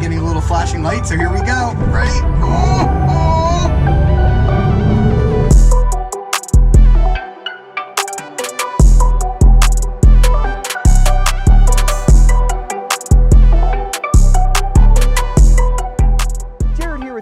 getting a little flashing light, so here we go. Ready? Oh, oh.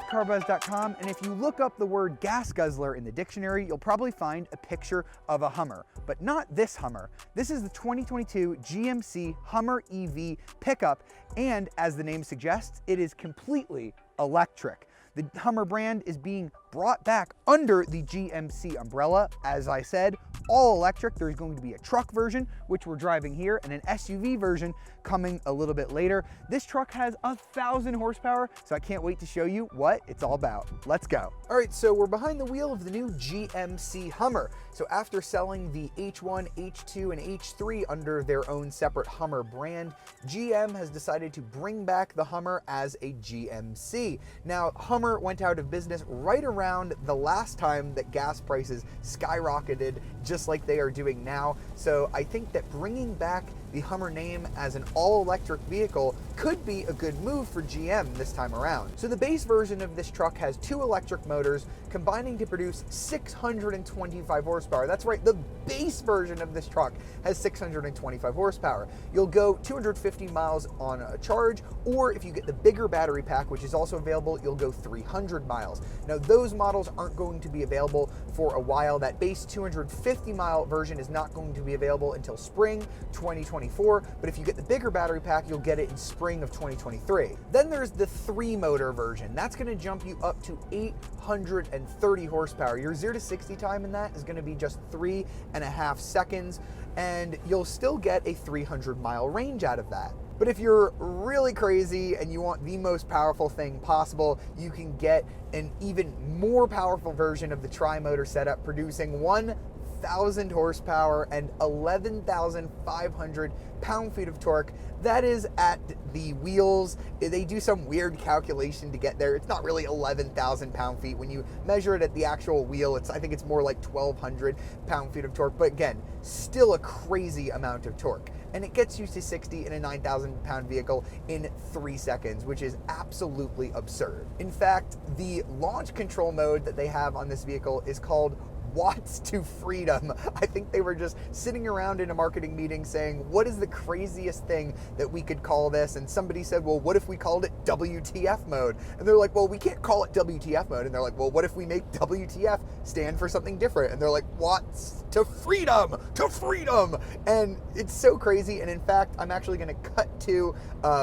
Carbuzz.com, and if you look up the word gas guzzler in the dictionary, you'll probably find a picture of a Hummer, but not this Hummer. This is the 2022 GMC Hummer EV pickup, and as the name suggests, it is completely electric. The Hummer brand is being brought back under the GMC umbrella. As I said, all electric. There's going to be a truck version, which we're driving here, and an SUV version coming a little bit later. This truck has 1,000 horsepower, so I can't wait to show you what it's all about. Let's go. All right, so we're behind the wheel of the new GMC Hummer. So after selling the H1, H2, and H3 under their own separate Hummer brand, GM has decided to bring back the Hummer as a GMC. Now, Hummer went out of business right around the last time that gas prices skyrocketed, just like they are doing now. So I think that bringing back the Hummer name as an all-electric vehicle could be a good move for GM this time around. So the base version of this truck has 2 electric motors combining to produce 625 horsepower. That's right, the base version of this truck has 625 horsepower. You'll go 250 miles on a charge, or if you get the bigger battery pack, which is also available, you'll go 300 miles. Now those models aren't going to be available for a while. That base 250 mile version is not going to be available until spring 2024, but if you get the bigger battery pack, you'll get it in spring of 2023. Then there's the 3-motor version. That's going to jump you up to 830 horsepower. Your 0 to 60 time in that is going to be just 3.5 seconds, and you'll still get a 300-mile range out of that. But if you're really crazy and you want the most powerful thing possible, you can get an even more powerful version of the tri-motor setup, producing 1,000 horsepower and 11,500 pound-feet of torque. That is at the wheels. They do some weird calculation to get there. It's not really 11,000 pound-feet. When you measure it at the actual wheel, I think it's more like 1,200 pound-feet of torque. But again, still a crazy amount of torque. And it gets you to 60 in a 9,000 pound vehicle in 3 seconds, which is absolutely absurd. In fact, the launch control mode that they have on this vehicle is called Watts to Freedom. I think they were just sitting around in a marketing meeting saying, what is the craziest thing that we could call this? And somebody said, well, what if we called it WTF Mode? And they're like, well, we can't call it WTF Mode. And they're like, well, what if we make WTF stand for something different? And they're like, Watts to Freedom, to freedom. And it's so crazy. And in fact, I'm actually going to cut to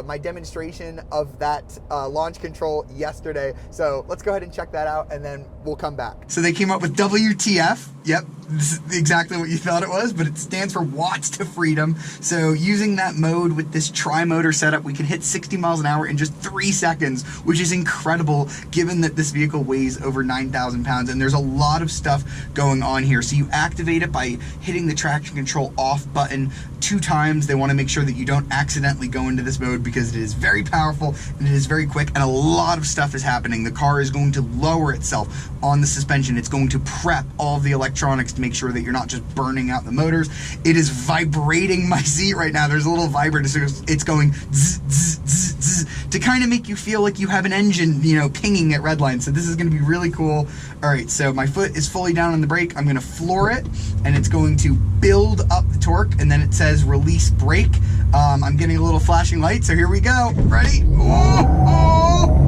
my demonstration of that launch control yesterday. So let's go ahead and check that out, and then we'll come back. So they came up with WTF. Yep, this is exactly what you thought it was, but it stands for Watts to Freedom. So using that mode with this tri-motor setup, we can hit 60 miles an hour in just 3 seconds, which is incredible given that this vehicle weighs over 9,000 pounds, and there's a lot of stuff going on here. So you activate it by hitting the traction control off button 2 times. They want to make sure that you don't accidentally go into this mode because it is very powerful and it is very quick, and a lot of stuff is happening. The car is going to lower itself on the suspension. It's going to prep all of the electronics to make sure that you're not just burning out the motors. It is vibrating my seat right now. There's a little vibrator, so it's going zzz, zzz, zzz, zzz, to kind of make you feel like you have an engine, you know, pinging at red line. So this is going to be really cool. All right, so my foot is fully down on the brake. I'm going to floor it, and it's going to build up the torque, and then it says release brake. I'm getting a little flashing light, so here we go. Ready? Oh, oh.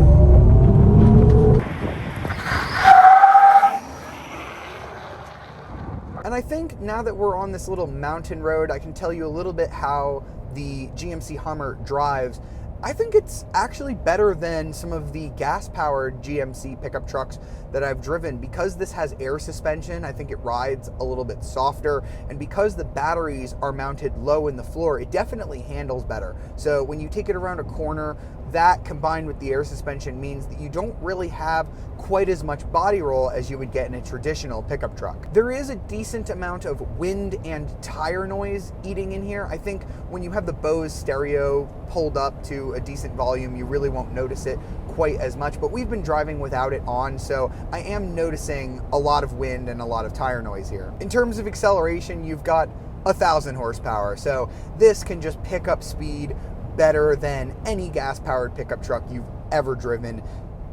And I think now that we're on this little mountain road, I can tell you a little bit how the GMC Hummer drives. I think it's actually better than some of the gas-powered GMC pickup trucks that I've driven. Because this has air suspension, I think it rides a little bit softer, and because the batteries are mounted low in the floor, it definitely handles better. So when you take it around a corner, that combined with the air suspension means that you don't really have quite as much body roll as you would get in a traditional pickup truck. There is a decent amount of wind and tire noise eating in here. I think when you have the Bose stereo pulled up to a decent volume, you really won't notice it quite as much, but we've been driving without it on, so I am noticing a lot of wind and a lot of tire noise here. In terms of acceleration, you've got 1,000 horsepower, so this can just pick up speed better than any gas-powered pickup truck you've ever driven,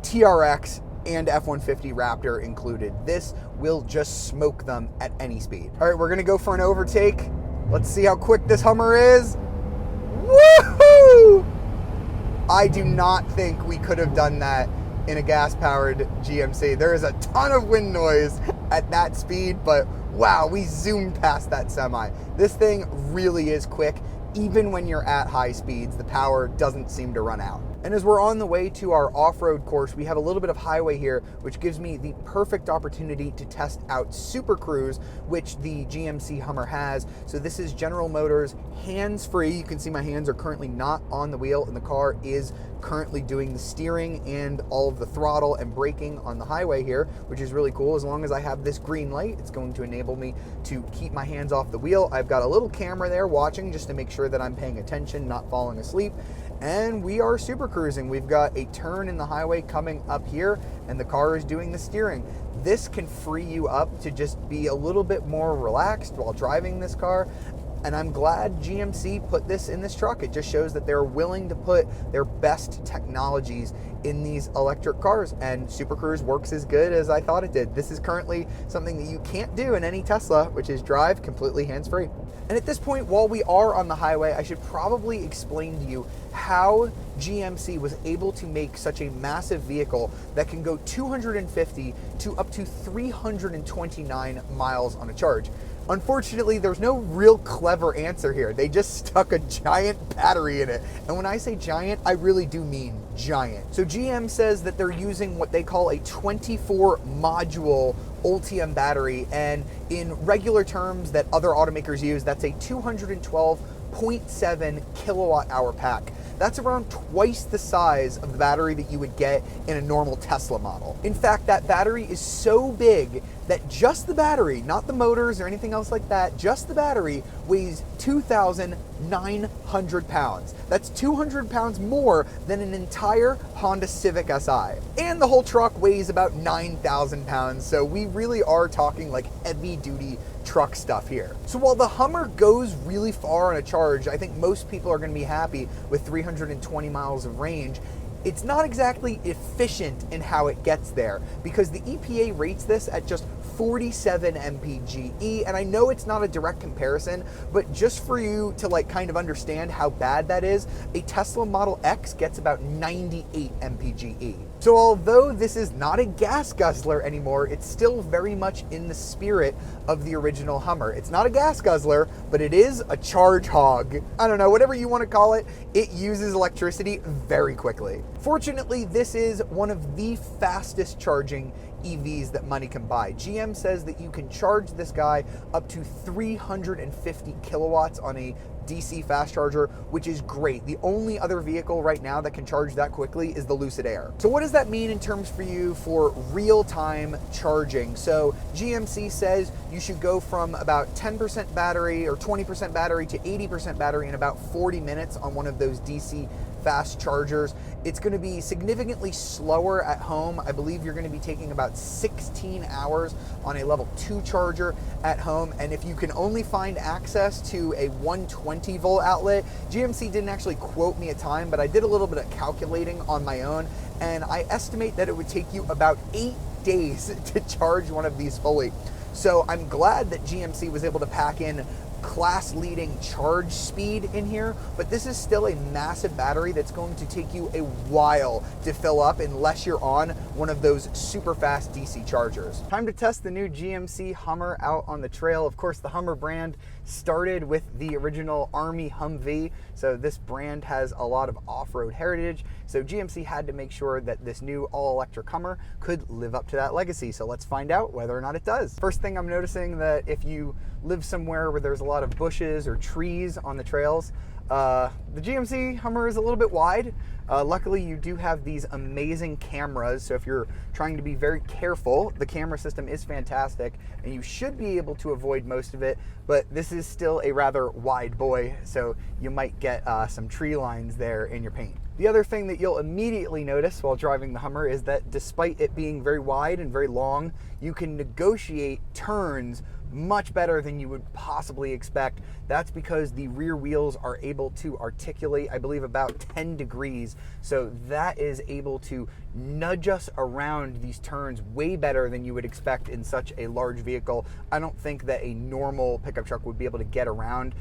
TRX and F-150 Raptor included. This will just smoke them at any speed. All right, we're gonna go for an overtake. Let's see how quick this Hummer is. Woohoo! I do not think we could have done that in a gas-powered GMC. There is a ton of wind noise at that speed, but wow, we zoomed past that semi. This thing really is quick. Even when you're at high speeds, the power doesn't seem to run out. And as we're on the way to our off-road course, we have a little bit of highway here, which gives me the perfect opportunity to test out Supercruise, which the GMC Hummer has. So this is General Motors hands-free. You can see my hands are currently not on the wheel, and the car is currently doing the steering and all of the throttle and braking on the highway here, which is really cool. As long as I have this green light, it's going to enable me to keep my hands off the wheel. I've got a little camera there watching just to make sure that I'm paying attention, not falling asleep. And we are super cruising. We've got a turn in the highway coming up here, and the car is doing the steering. This can free you up to just be a little bit more relaxed while driving this car. And I'm glad GMC put this in this truck. It just shows that they're willing to put their best technologies in these electric cars, and Supercruise works as good as I thought it did. This is currently something that you can't do in any Tesla, which is drive completely hands-free. And at this point, while we are on the highway, I should probably explain to you how GMC was able to make such a massive vehicle that can go 250 to up to 329 miles on a charge. Unfortunately, there's no real clever answer here. They just stuck a giant battery in it. And when I say giant, I really do mean giant. So GM says that they're using what they call a 24 module Ultium battery. And in regular terms that other automakers use, that's a 212.7 kilowatt hour pack. That's around twice the size of the battery that you would get in a normal Tesla model. In fact, that battery is so big that just the battery, not the motors or anything else like that, just the battery weighs 2,900 pounds. That's 200 pounds more than an entire Honda Civic Si. And the whole truck weighs about 9,000 pounds, so we really are talking like heavy duty truck stuff here. So while the Hummer goes really far on a charge, I think most people are gonna be happy with 320 miles of range. It's not exactly efficient in how it gets there, because the EPA rates this at just 47 mpge, and I know it's not a direct comparison, but just for you to like kind of understand how bad that is, a Tesla Model X gets about 98 mpge. So although this is not a gas guzzler anymore, it's still very much in the spirit of the original Hummer. It's not a gas guzzler, but it is a charge hog. I don't know, whatever you want to call it, it uses electricity very quickly. Fortunately, this is one of the fastest charging EVs that money can buy. GM says that you can charge this guy up to 350 kilowatts on a DC fast charger, which is great. The only other vehicle right now that can charge that quickly is the Lucid Air. So what does that mean in terms for you for real-time charging? So GMC says you should go from about 10% battery or 20% battery to 80% battery in about 40 minutes on one of those DC fast chargers. It's going to be significantly slower at home. I believe you're going to be taking about 16 hours on a level 2 charger at home. And if you can only find access to a 120 volt outlet, GMC didn't actually quote me a time, but I did a little bit of calculating on my own, and I estimate that it would take you about 8 days to charge one of these fully. So I'm glad that GMC was able to pack in class-leading charge speed in here, but this is still a massive battery that's going to take you a while to fill up unless you're on one of those super fast DC chargers. Time to test the new GMC Hummer out on the trail. Of course, the Hummer brand started with the original Army Humvee, so this brand has a lot of off-road heritage, so GMC had to make sure that this new all-electric Hummer could live up to that legacy. So let's find out whether or not it does. First thing, I'm noticing that if you live somewhere where there's a lot of bushes or trees on the trails, the GMC Hummer is a little bit wide. Luckily, you do have these amazing cameras, so if you're trying to be very careful, the camera system is fantastic, and you should be able to avoid most of it, but this is still a rather wide boy, so you might get some tree lines there in your paint. The other thing that you'll immediately notice while driving the Hummer is that despite it being very wide and very long, you can negotiate turns much better than you would possibly expect. That's because the rear wheels are able to articulate, I believe, about 10 degrees. So that is able to nudge us around these turns way better than you would expect in such a large vehicle. I don't think that a normal pickup truck would be able to get around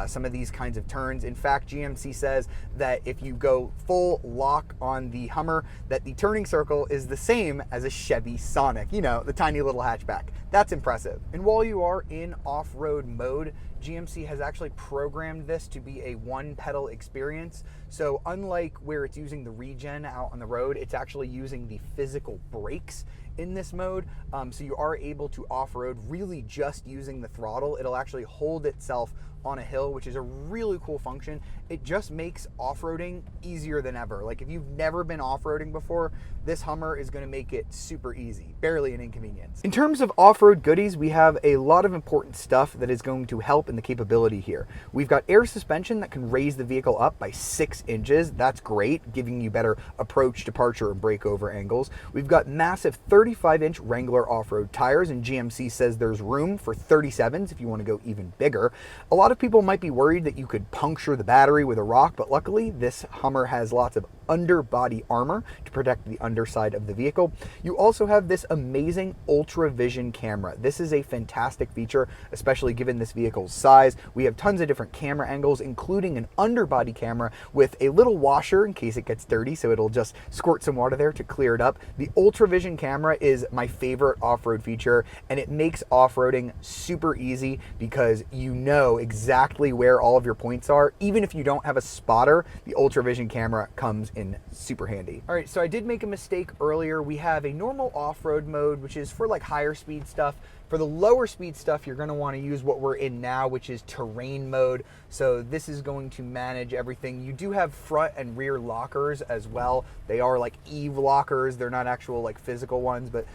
some of these kinds of turns. In fact, GMC says that if you go full lock on the Hummer, that the turning circle is the same as a Chevy Sonic, you know, the tiny little hatchback. That's impressive. And while you are in off-road mode, GMC has actually programmed this to be a one-pedal experience. So unlike where it's using the regen out on the road, it's actually using the physical brakes in this mode. So you are able to off-road really just using the throttle. It'll actually hold itself on a hill, which is a really cool function. It just makes off-roading easier than ever. Like if you've never been off-roading before, this Hummer is gonna make it super easy, barely an inconvenience. In terms of off-road goodies, we have a lot of important stuff that is going to help in the capability here. We've got air suspension that can raise the vehicle up by 6 inches. That's great, giving you better approach, departure, and breakover angles. We've got massive 35-inch Wrangler off-road tires, and GMC says there's room for 37s if you want to go even bigger. A lot of people might be worried that you could puncture the battery with a rock, but luckily this Hummer has lots of underbody armor to protect the underside of the vehicle. You also have this amazing ultra vision camera. This is a fantastic feature, especially given this vehicle's size. We have tons of different camera angles, including an underbody camera with a little washer in case it gets dirty, so it'll just squirt some water there to clear it up. The ultra vision camera is my favorite off-road feature, and it makes off-roading super easy because you know exactly where all of your points are. Even if you don't have a spotter, the ultra vision camera comes in super handy. All right, so I did make a mistake earlier. We have a normal off-road mode, which is for like higher speed stuff. For the lower speed stuff, you're gonna wanna use what we're in now, which is terrain mode. So this is going to manage everything. You do have front and rear lockers as well. They are like Eve lockers. They're not actual like physical ones, but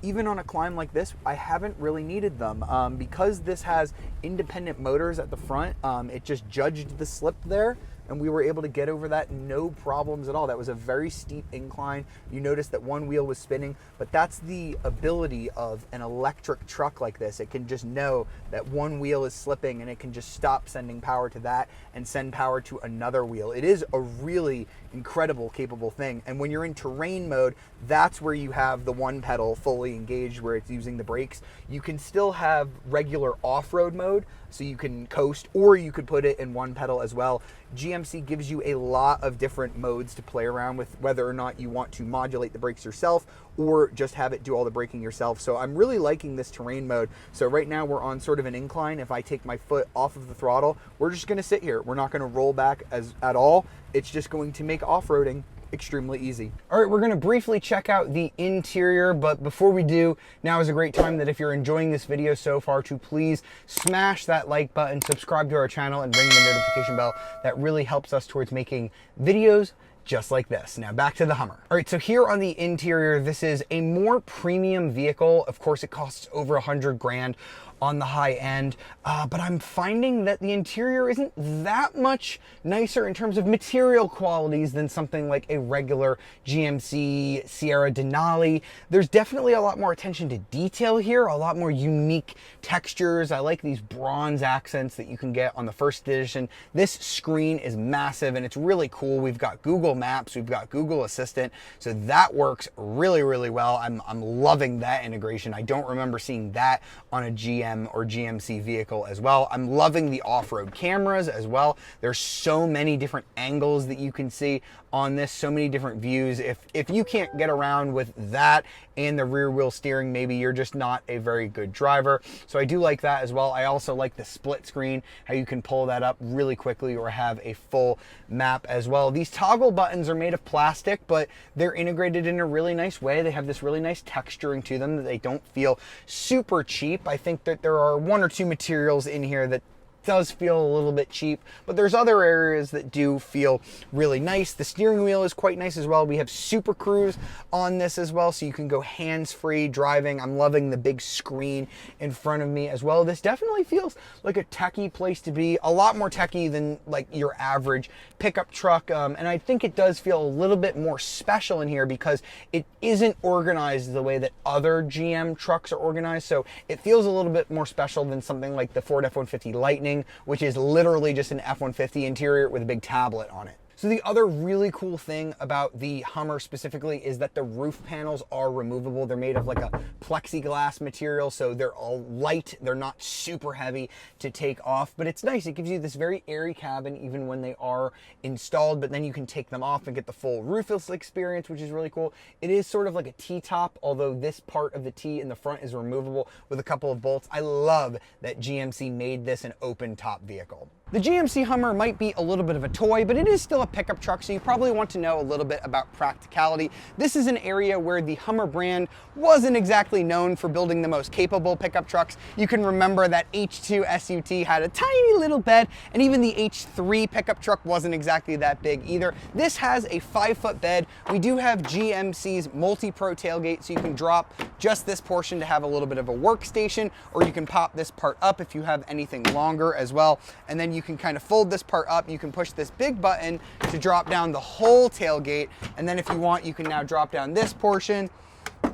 even on a climb like this, I haven't really needed them. Because this has independent motors at the front, it just judged the slip there, and we were able to get over that no problems at all. That was a very steep incline. You noticed that one wheel was spinning, but that's the ability of an electric truck like this. It can just know that one wheel is slipping and it can just stop sending power to that and send power to another wheel. It is a really incredible, capable thing. And when you're in terrain mode, that's where you have the one pedal fully engaged, where it's using the brakes. You can still have regular off-road mode, so you can coast, or you could put it in one pedal as well. GMC gives you a lot of different modes to play around with, whether or not you want to modulate the brakes yourself or just have it do all the braking yourself. So I'm really liking this terrain mode. So right now we're on sort of an incline. If I take my foot off of the throttle, we're just gonna sit here. We're not gonna roll back at all. It's just going to make off-roading extremely easy. All right, we're gonna briefly check out the interior, but before we do, now is a great time that if you're enjoying this video so far to please smash that like button, subscribe to our channel, and ring the notification bell. That really helps us towards making videos just like this. Now back to the Hummer. All right, so here on the interior, this is a more premium vehicle. Of course, it costs over 100 grand on the high end, but I'm finding that the interior isn't that much nicer in terms of material qualities than something like a regular GMC Sierra Denali. There's definitely a lot more attention to detail here, a lot more unique textures. I like these bronze accents that you can get on the first edition. This screen is massive and it's really cool. We've got Google Maps, we've got Google Assistant, so that works really, really well. I'm loving that integration. I don't remember seeing that on a GM or GMC vehicle as well. I'm loving the off-road cameras as well. There's so many different angles that you can see on this, so many different views. If you can't get around with that and the rear wheel steering, maybe you're just not a very good driver. So I do like that as well. I also like the split screen, how you can pull that up really quickly or have a full map as well. These toggle buttons are made of plastic, but they're integrated in a really nice way. They have this really nice texturing to them that they don't feel super cheap. I think that there are one or two materials in here that does feel a little bit cheap, but there's other areas that do feel really nice. The steering wheel is quite nice as well. We have Supercruise on this as well, so you can go hands-free driving. I'm loving the big screen in front of me as well. This definitely feels like a techie place to be, a lot more techie than like your average pickup truck, and I think it does feel a little bit more special in here because it isn't organized the way that other GM trucks are organized, so it feels a little bit more special than something like the Ford F-150 Lightning, which is literally just an F-150 interior with a big tablet on it. So the other really cool thing about the Hummer specifically is that the roof panels are removable. They're made of like a plexiglass material, so they're all light. They're not super heavy to take off, but it's nice. It gives you this very airy cabin even when they are installed, but then you can take them off and get the full roofless experience, which is really cool. It is sort of like a T-top, although this part of the T in the front is removable with a couple of bolts. I love that GMC made this an open top vehicle. The GMC Hummer might be a little bit of a toy, but it is still a pickup truck, so you probably want to know a little bit about practicality. This is an area where the Hummer brand wasn't exactly known for building the most capable pickup trucks. You can remember that H2 SUT had a tiny little bed, and even the H3 pickup truck wasn't exactly that big either. This has a 5-foot bed. We do have GMC's multi-pro tailgate, so you can drop just this portion to have a little bit of a workstation, or you can pop this part up if you have anything longer as well, and then you can kind of fold this part up. You can push this big button to drop down the whole tailgate, and then if you want, you can now drop down this portion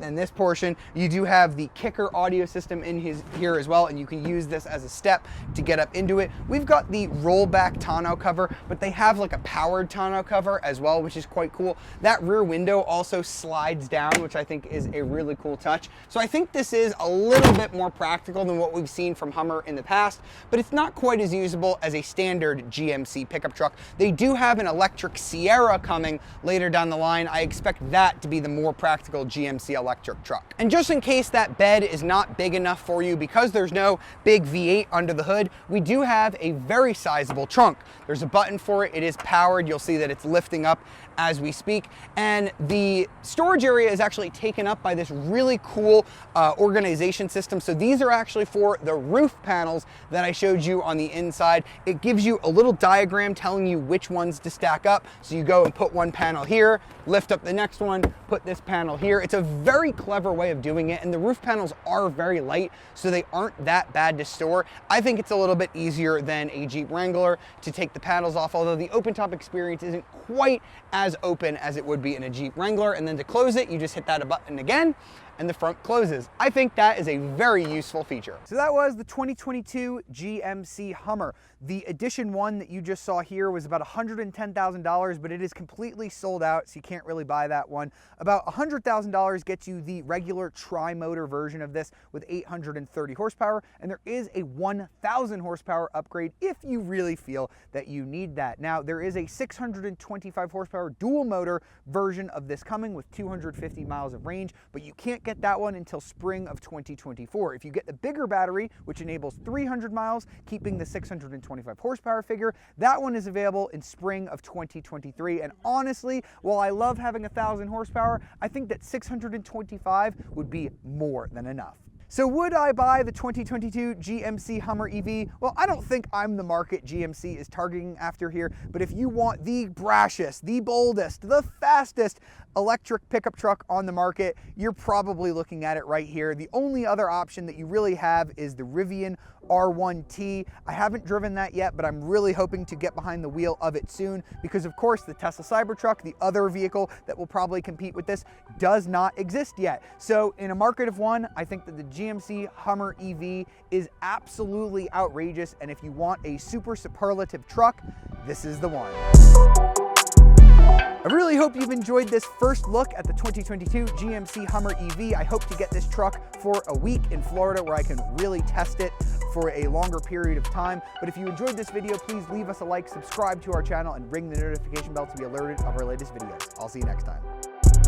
and this portion. You do have the kicker audio system in here as well, and you can use this as a step to get up into it. We've got the rollback tonneau cover, but they have like a powered tonneau cover as well, which is quite cool. That rear window also slides down, which I think is a really cool touch. So I think this is a little bit more practical than what we've seen from Hummer in the past, but it's not quite as usable as a standard GMC pickup truck. They do have an electric Sierra coming later down the line. I expect that to be the more practical GMC electric truck. And just in case that bed is not big enough for you, because there's no big V8 under the hood, we do have a very sizable trunk. There's a button for it. It is powered. You'll see that it's lifting up as we speak, and the storage area is actually taken up by this really cool organization system. So these are actually for the roof panels that I showed you on the inside. It gives you a little diagram telling you which ones to stack up. So you go and put one panel here, lift up the next one, put this panel here. It's a very clever way of doing it, and the roof panels are very light, so they aren't that bad to store. I think it's a little bit easier than a Jeep Wrangler to take the panels off, although the open top experience isn't quite as open as it would be in a Jeep Wrangler. And then to close it, you just hit that button again and the front closes. I think that is a very useful feature. So that was the 2022 GMC Hummer. The Edition 1 that you just saw here was about $110,000, but it is completely sold out, so you can't really buy that one. About $100,000 gets you the regular tri-motor version of this with 830 horsepower, and there is a 1,000 horsepower upgrade if you really feel that you need that. Now, there is a 625 horsepower dual motor version of this coming with 250 miles of range, but you can't get that one until spring of 2024. If you get the bigger battery, which enables 300 miles, keeping the 625 horsepower figure, that one is available in spring of 2023. And honestly, while I love having 1,000 horsepower, I think that 625 would be more than enough. So would I buy the 2022 GMC Hummer EV? Well, I don't think I'm the market GMC is targeting after here, but if you want the brashest, the boldest, the fastest electric pickup truck on the market, you're probably looking at it right here. The only other option that you really have is the Rivian R1T. I haven't driven that yet, but I'm really hoping to get behind the wheel of it soon because, of course, the Tesla Cybertruck, the other vehicle that will probably compete with this, does not exist yet. So in a market of one, I think that the GMC Hummer EV is absolutely outrageous, and if you want a super superlative truck, this is the one. I really hope you've enjoyed this first look at the 2022 GMC Hummer EV. I hope to get this truck for a week in Florida where I can really test it for a longer period of time. But if you enjoyed this video, please leave us a like, subscribe to our channel, and ring the notification bell to be alerted of our latest videos. I'll see you next time.